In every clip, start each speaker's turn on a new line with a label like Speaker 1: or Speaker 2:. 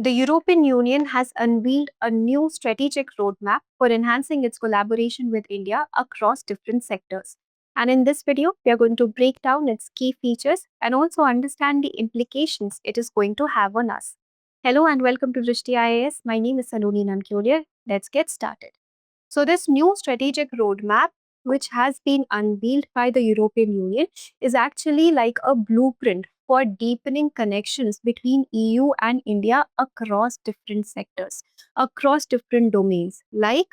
Speaker 1: The European Union has unveiled a new strategic roadmap for enhancing its collaboration with India across different sectors. And in this video, we are going to break down its key features and also understand the implications it is going to have on us. Hello and welcome to Drishti IAS. My name is Saloni Nankyolier. Let's get started. So, this new strategic roadmap, which has been unveiled by the European Union, is actually like a blueprint for deepening connections between EU and India across different sectors, across different domains like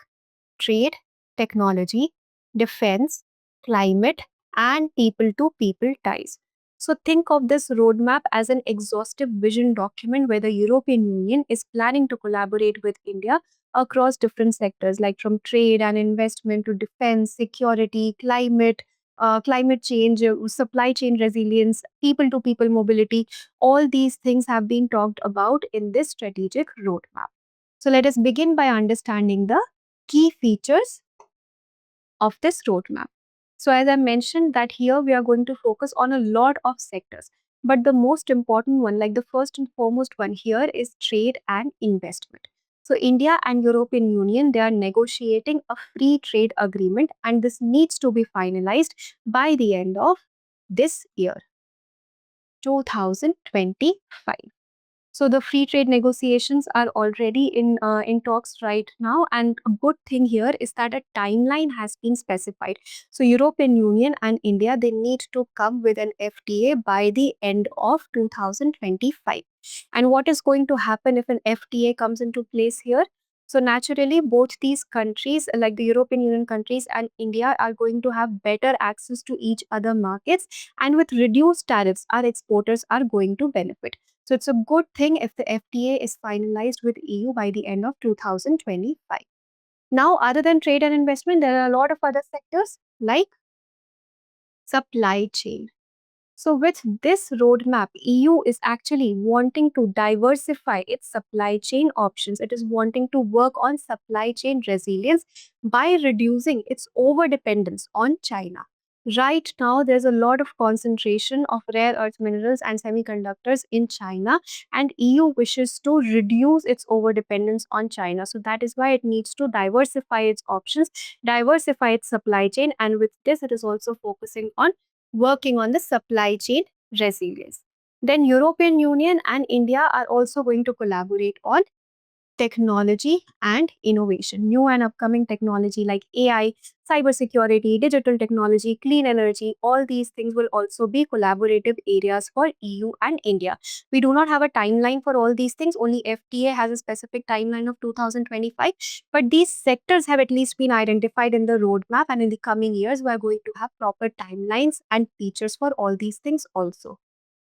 Speaker 1: trade, technology, defense, climate, and people to people ties. So, think of this roadmap as an exhaustive vision document where the European Union is planning to collaborate with India across different sectors, like from trade and investment to defense, security, climate change, supply chain resilience, people to people mobility. All these things have been talked about in this strategic roadmap. So, let us begin by understanding the key features of this roadmap. So, as I mentioned, that here we are going to focus on a lot of sectors, but the most important one, like the first and foremost one here, is trade and investment. So, India and European Union, they are negotiating a free trade agreement, and this needs to be finalized by the end of this year, 2025. So the free trade negotiations are already in talks right now, and a good thing here is that a timeline has been specified. So European Union and India, they need to come with an FTA by the end of 2025. And what is going to happen if an FTA comes into place here? So naturally, both these countries, like the European Union countries and India, are going to have better access to each other markets, and with reduced tariffs, our exporters are going to benefit. So it's a good thing if the FTA is finalized with EU by the end of 2025. Now, other than trade and investment, there are a lot of other sectors like supply chain. So with this roadmap, EU is actually wanting to diversify its supply chain options. It is wanting to work on supply chain resilience by reducing its over dependence on China. Right now, there's a lot of concentration of rare earth minerals and semiconductors in China, and EU wishes to reduce its over dependence on China. So that is why it needs to diversify its options, diversify its supply chain, and with this, it is also focusing on working on the supply chain resilience. Then European Union and India are also going to collaborate on technology and innovation. New and upcoming technology like AI, cybersecurity, digital technology, clean energy, all these things will also be collaborative areas for EU and India. We do not have a timeline for all these things, only FTA has a specific timeline of 2025, but these sectors have at least been identified in the roadmap, and in the coming years, we are going to have proper timelines and features for all these things also.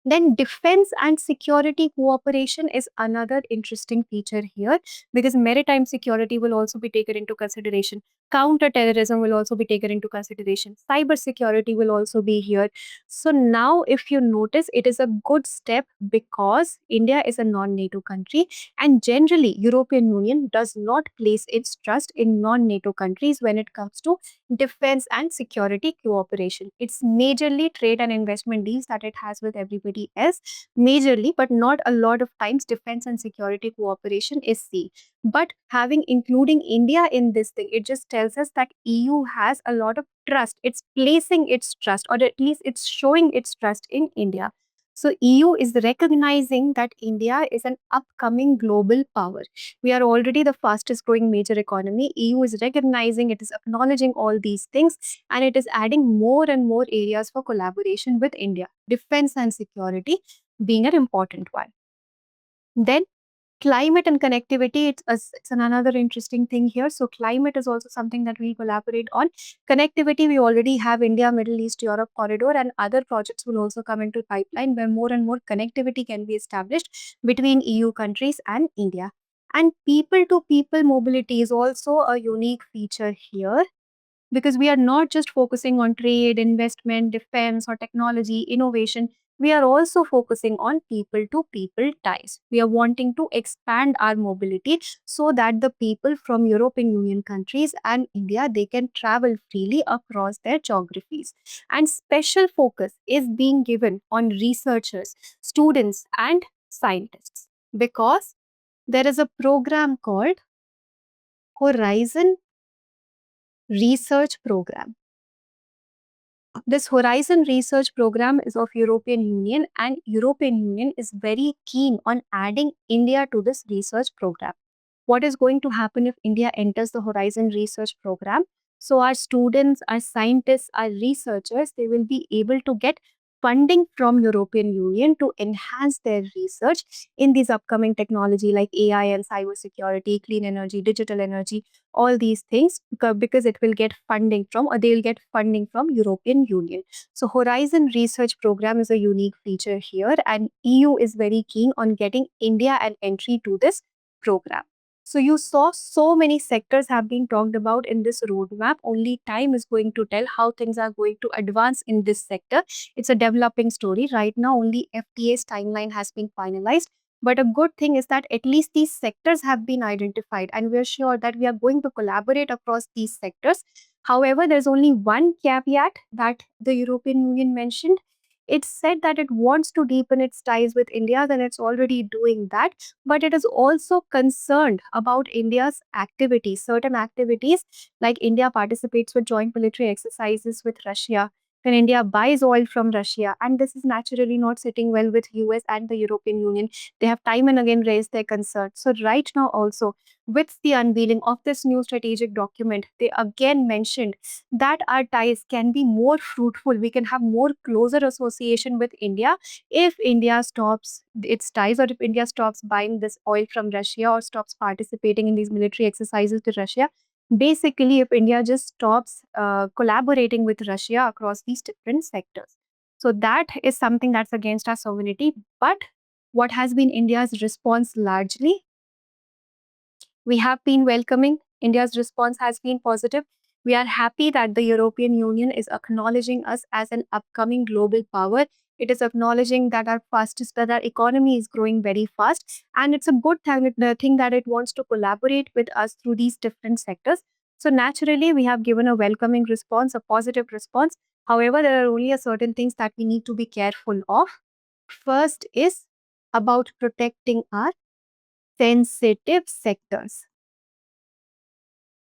Speaker 1: Then defense and security cooperation is another interesting feature here, because maritime security will also be taken into consideration. Counter-terrorism will also be taken into consideration. Cyber security will also be here. So now if you notice, it is a good step because India is a non-NATO country, and generally European Union does not place its trust in non-NATO countries when it comes to defense and security cooperation. It's majorly trade and investment deals that it has with everybody else, majorly, but not a lot of times defense and security cooperation is seen. But having including India in this thing, it just tells us that EU has a lot of trust. It's placing its trust, or at least it's showing its trust in India. So EU is recognizing that India is an upcoming global power. We are already the fastest growing major economy. EU is recognizing, it is acknowledging all these things, and it is adding more and more areas for collaboration with India. Defense and security being an important one. Then climate and connectivity, it's another interesting thing here. So climate is also something that we collaborate on. Connectivity, we already have India, Middle East, Europe corridor, and other projects will also come into pipeline where more and more connectivity can be established between EU countries and India. And people to people mobility is also a unique feature here, because we are not just focusing on trade, investment, defense, or technology, innovation. We are also focusing on people to people ties. We are wanting to expand our mobility so that the people from European Union countries and India, they can travel freely across their geographies. And special focus is being given on researchers, students, and scientists, because There is a program called Horizon Research Program. This Horizon Research Program is of European Union, and European Union is very keen on adding India to this research program. What is going to happen if India enters the Horizon Research Program? So our students, our scientists, our researchers, they will be able to get funding from European Union to enhance their research in these upcoming technology like AI and cybersecurity, clean energy, digital energy, all these things, because it will get funding from, or they will get funding from European Union. So Horizon Research Program is a unique feature here, and EU is very keen on getting India an entry to this program. So you saw so many sectors have been talked about in this roadmap. Only time is going to tell how things are going to advance in this sector. It's a developing story. Right now, only FTA's timeline has been finalized. But a good thing is that at least these sectors have been identified, and we're sure that we are going to collaborate across these sectors. However, there's only one caveat that the European Union mentioned. It said that it wants to deepen its ties with India, then it's already doing that. But it is also concerned about India's activities, certain activities like India participates with joint military exercises with Russia. Then India buys oil from Russia, and this is naturally not sitting well with US and the European Union. They have time and again raised their concerns. So right now also, with the unveiling of this new strategic document, they again mentioned that our ties can be more fruitful. We can have more closer association with India if India stops its ties, or if India stops buying this oil from Russia, or stops participating in these military exercises with Russia. Basically, if India just stops collaborating with Russia across these different sectors. So that is something that's against our sovereignty. But what has been India's response largely? We have been welcoming. India's response has been positive. We are happy that the European Union is acknowledging us as an upcoming global power. It is acknowledging that that our economy is growing very fast, and it's a good thing that it wants to collaborate with us through these different sectors. So naturally, we have given a welcoming response, a positive response. However, there are only a certain things that we need to be careful of. First is about protecting our sensitive sectors.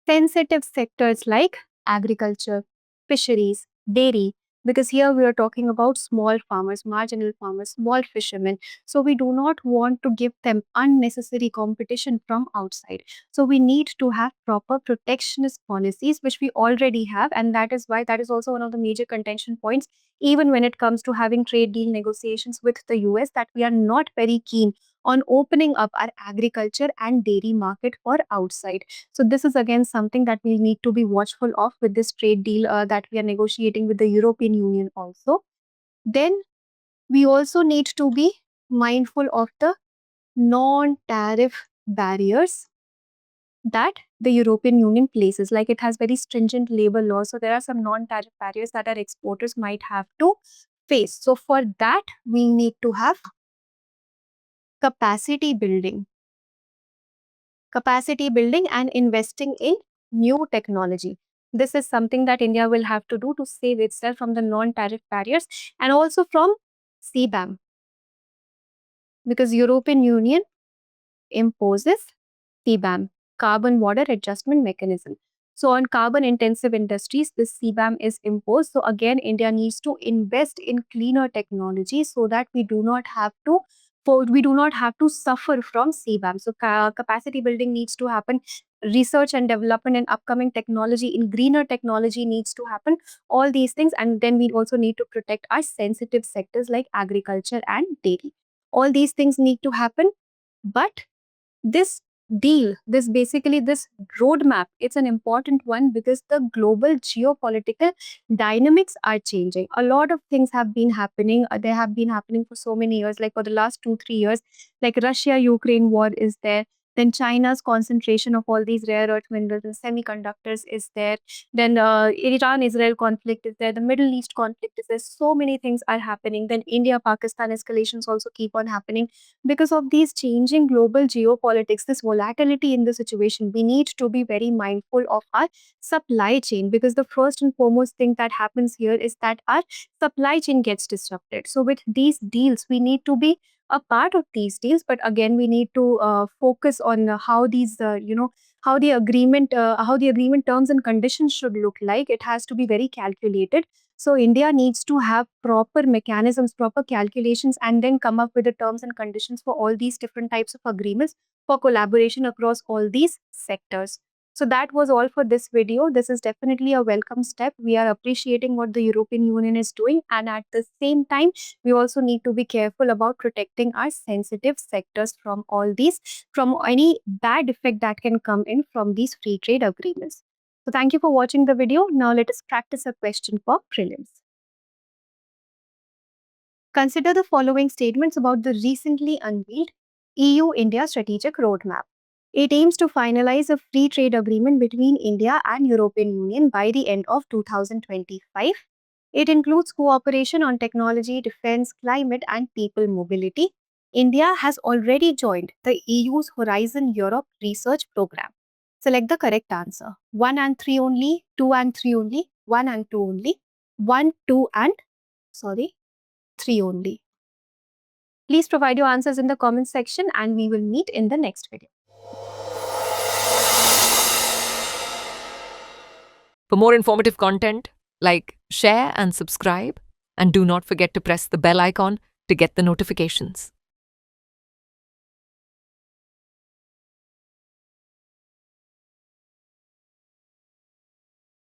Speaker 1: Sensitive sectors like agriculture, fisheries, dairy, because here we are talking about small farmers, marginal farmers, small fishermen. So we do not want to give them unnecessary competition from outside. So we need to have proper protectionist policies, which we already have. And that is why that is also one of the major contention points, even when it comes to having trade deal negotiations with the US, that we are not very keen on opening up our agriculture and dairy market for outside. So this is again something that we need to be watchful of with this trade deal that we are negotiating with the European Union also. Then we also need to be mindful of the non-tariff barriers that the European Union places. Like it has very stringent labor laws. So there are some non-tariff barriers that our exporters might have to face. So for that, we need to have capacity building and investing in new technology. This is something that India will have to do to save itself from the non-tariff barriers and also from CBAM, because European Union imposes CBAM, Carbon Border Adjustment Mechanism. So on carbon intensive industries, this CBAM is imposed. So again, India needs to invest in cleaner technology so that we do not have to suffer from CBAM. So capacity building needs to happen. Research and development in upcoming technology, in greener technology needs to happen. All these things. And then we also need to protect our sensitive sectors like agriculture and dairy. All these things need to happen. But this deal, this roadmap, it's an important one because the global geopolitical dynamics are changing. A lot of things have been happening. They have been happening for so many years, like for the last 2-3 years. Like Russia-Ukraine war is there. Then China's concentration of all these rare earth minerals and semiconductors is there. Then Iran-Israel conflict is there. The Middle East conflict is there. So many things are happening. Then India-Pakistan escalations also keep on happening. Because of these changing global geopolitics, this volatility in the situation, we need to be very mindful of our supply chain, because the first and foremost thing that happens here is that our supply chain gets disrupted. So with these deals, we need to be a part of these deals. But again, we need to focus on how these, how the agreement terms and conditions should look like. It has to be very calculated. So India needs to have proper mechanisms, proper calculations, and then come up with the terms and conditions for all these different types of agreements for collaboration across all these sectors. So that was all for this video. This is definitely a welcome step. We are appreciating what the European Union is doing, and at the same time, we also need to be careful about protecting our sensitive sectors from all these, from any bad effect that can come in from these free trade agreements. So thank you for watching the video. Now let us practice a question for prelims. Consider the following statements about the recently unveiled EU-India Strategic Roadmap. It aims to finalize a free trade agreement between India and European Union by the end of 2025. It includes cooperation on technology, defense, climate, and people mobility. India has already joined the EU's Horizon Europe research program. Select the correct answer. 1 and 3 only, 2 and 3 only, 1 and 2 only, 1, 2 and 3 only. Please provide your answers in the comment section and we will meet in the next video.
Speaker 2: For more informative content, like, share and subscribe, and do not forget to press the bell icon to get the notifications.